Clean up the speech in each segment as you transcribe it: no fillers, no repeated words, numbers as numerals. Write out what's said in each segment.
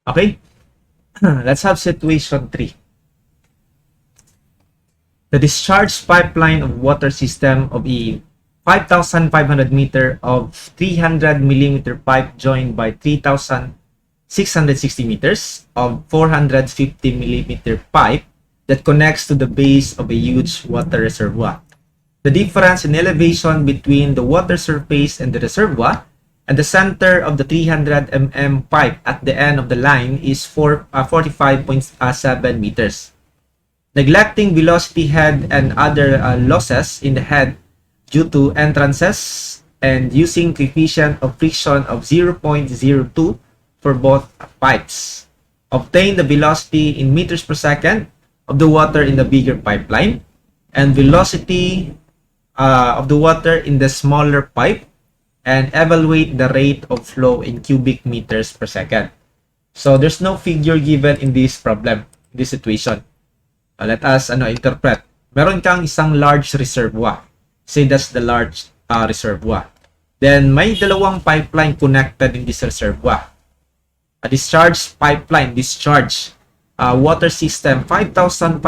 Okay? Let's have situation 3. The discharge pipeline of water system of a 5,500 meter of 300 millimeter pipe joined by 3,660 meters of 450 millimeter pipe that connects to the base of a huge water reservoir. The difference in elevation between the water surface and the reservoir and the center of the 300 mm pipe at the end of the line is 45.7 meters. Neglecting velocity head and other losses in the head due to entrances and using coefficient of friction of 0.02 for both pipes. Obtain the velocity in meters per second of the water in the bigger pipeline and velocity of the water in the smaller pipe and evaluate the rate of flow in cubic meters per second. So there's no figure given in this problem, this situation. Let us interpret. Meron kang isang large reservoir. Say that's the large reservoir. Then may dalawang pipeline connected in this reservoir. A discharge pipeline, water system 5,500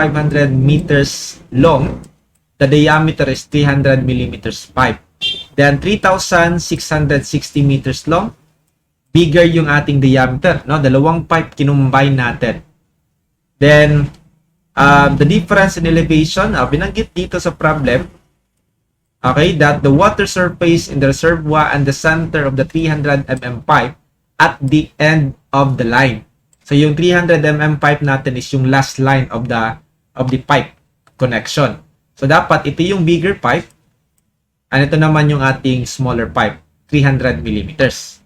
meters long. The diameter is 300 millimeters pipe. Then 3,660 meters long. Bigger yung ating diameter, no? Dalawang pipe kinumbine natin. Then the difference in elevation, binanggit dito sa problem, okay, that the water surface in the reservoir and the center of the 300 mm pipe at the end of the line. So yung 300 mm pipe natin is yung last line of the pipe connection. So dapat ito yung bigger pipe and ito naman yung ating smaller pipe, 300 millimeters.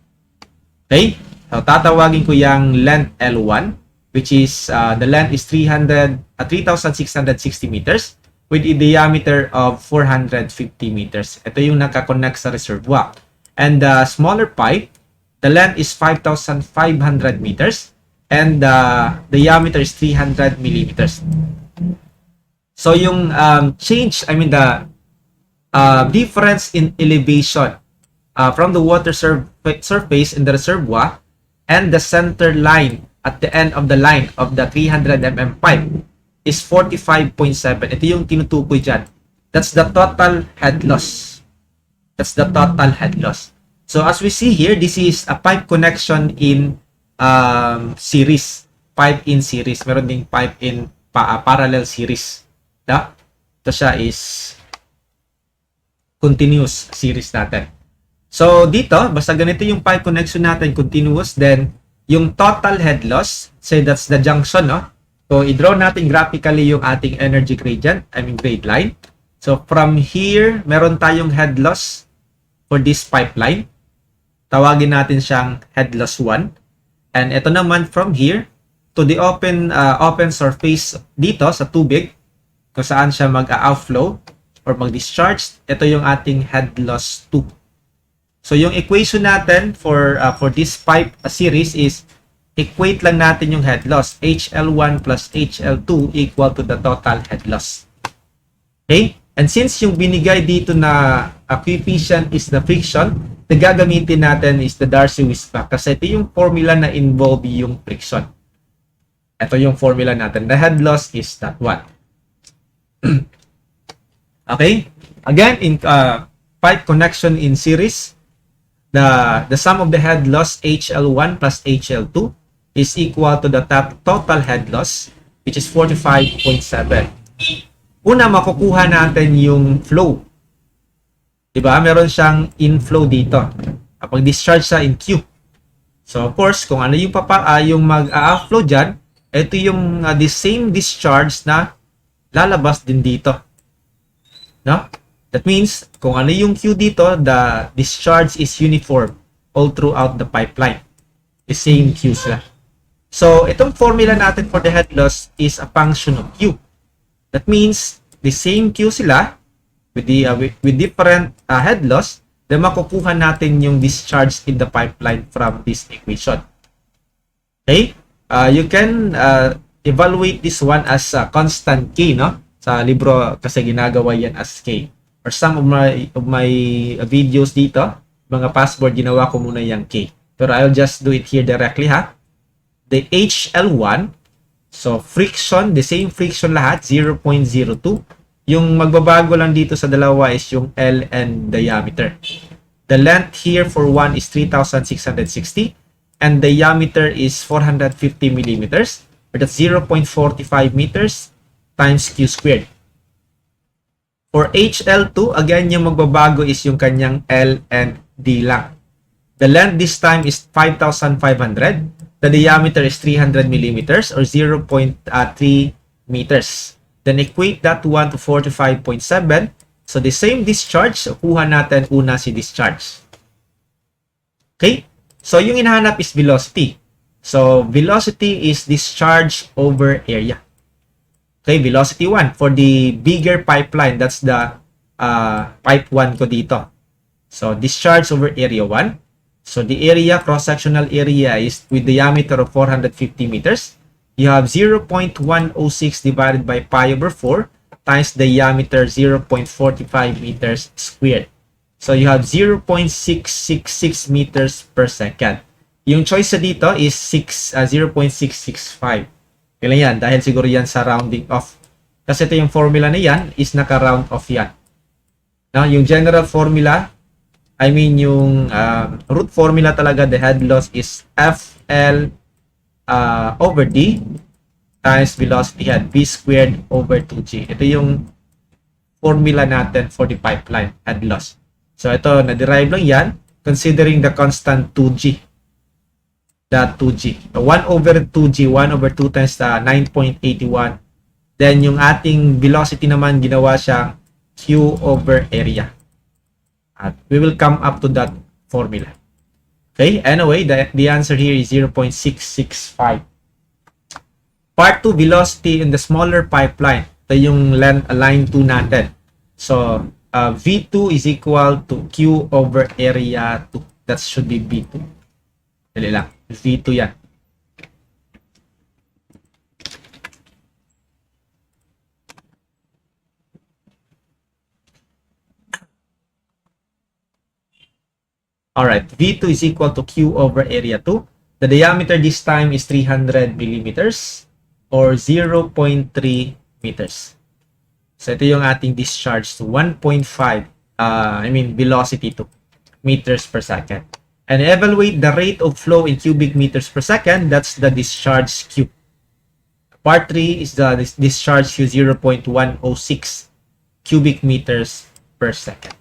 Okay? So tatawagin ko yung length L1, which is the length is 3,660 meters with a diameter of 450 meters. Ito yung nakakonect sa reservoir. And the smaller pipe, the length is 5,500 meters and the diameter is 300 millimeters. So yung the difference in elevation from the water surface in the reservoir and the center line at the end of the line of the 300 mm pipe is 45.7. Ito yung tinutukoy dyan. That's the total head loss. So as we see here, this is a pipe connection in series. Pipe in series. Meron ding pipe in parallel series. Ito siya is continuous series natin. So dito, basta ganito yung pipe connection natin, continuous, then yung total head loss, say that's the junction, no? So i-draw natin graphically yung ating energy gradient, grade line. So from here, meron tayong head loss for this pipeline. Tawagin natin siyang head loss 1. And ito naman from here to the open surface dito sa tubig, kung saan siya mag-outflow or mag-discharge, ito yung ating head loss 2. So yung equation natin for this pipe series is equate lang natin yung head loss. HL1 plus HL2 equal to the total head loss. Okay? And since yung binigay dito na coefficient is the friction, na gagamitin natin is the Darcy-Weis fact kasi ito yung formula na involve yung friction. Ito yung formula natin. The head loss is that one. Okay? Again, in pipe connection in series, the sum of the head loss HL1 plus HL2 is equal to the total head loss, which is 45.7. Una, makukuha natin yung flow. Diba? Meron siyang inflow dito. Kapag discharge sa in Q. So, of course, kung ano yung yung mag-flow dyan, ito yung the same discharge na lalabas din dito. No? That means, kung ano yung Q dito, the discharge is uniform all throughout the pipeline. The same Q sila. So, itong formula natin for the head loss is a function of Q. That means, the same Q sila with different head loss, then makukuha natin yung discharge in the pipeline from this equation. Okay? You can evaluate this one as a constant K, no? Sa libro kasi ginagawa yan as K. Or some of my videos dito, mga password, ginawa ko muna yung K. Pero I'll just do it here directly, ha? the HL1, so friction, the same friction lahat, 0.02. Yung magbabago lang dito sa dalawa is yung L and diameter. The length here for one is 3,660 and diameter is 450 millimeters, or that's 0.45 meters times Q squared. For HL2, again, yung magbabago is yung kanyang L and D lang. The length this time is 5,500. The diameter is 300 millimeters or 0.3 meters. Then equate that one to 45.7. So the same discharge, so kuha natin una si discharge. Okay? So yung hinahanap is velocity. So velocity is discharge over area. Okay, velocity 1 for the bigger pipeline, that's the pipe 1 ko dito. So discharge over area 1. So the area, cross-sectional area is with diameter of 450 meters. You have 0.106 divided by pi over 4 times diameter 0.45 meters squared. So you have 0.666 meters per second. Yung choice sa dito is 0.665. Kailan yan? Dahil siguro yan sa rounding off. Kasi ito yung formula na yan is naka-round off yan. Now, yung general formula, I mean yung root formula talaga, the head loss is FL over D times velocity head, V squared over 2G. Ito yung formula natin for the pipeline head loss. So ito, na-derive lang yan considering the constant 2G. That 2G. 1 over 2G, 1 over 2 times 9.81. Then yung ating velocity naman, ginawa siya Q over area. At we will come up to that formula. Okay, anyway, the answer here is 0.665. Part 2, velocity in the smaller pipeline. Ito yung line 2 natin. So, V2 is equal to Q over area 2. That should be V2. Dali lang. V2 yan. Alright, V2 is equal to Q over area 2. The diameter this time is 300 millimeters or 0.3 meters. So ito yung ating discharge to 1.5, velocity to meters per second. And evaluate the rate of flow in cubic meters per second. That's the discharge Q. Part 3 is the discharge Q, 0.106 cubic meters per second.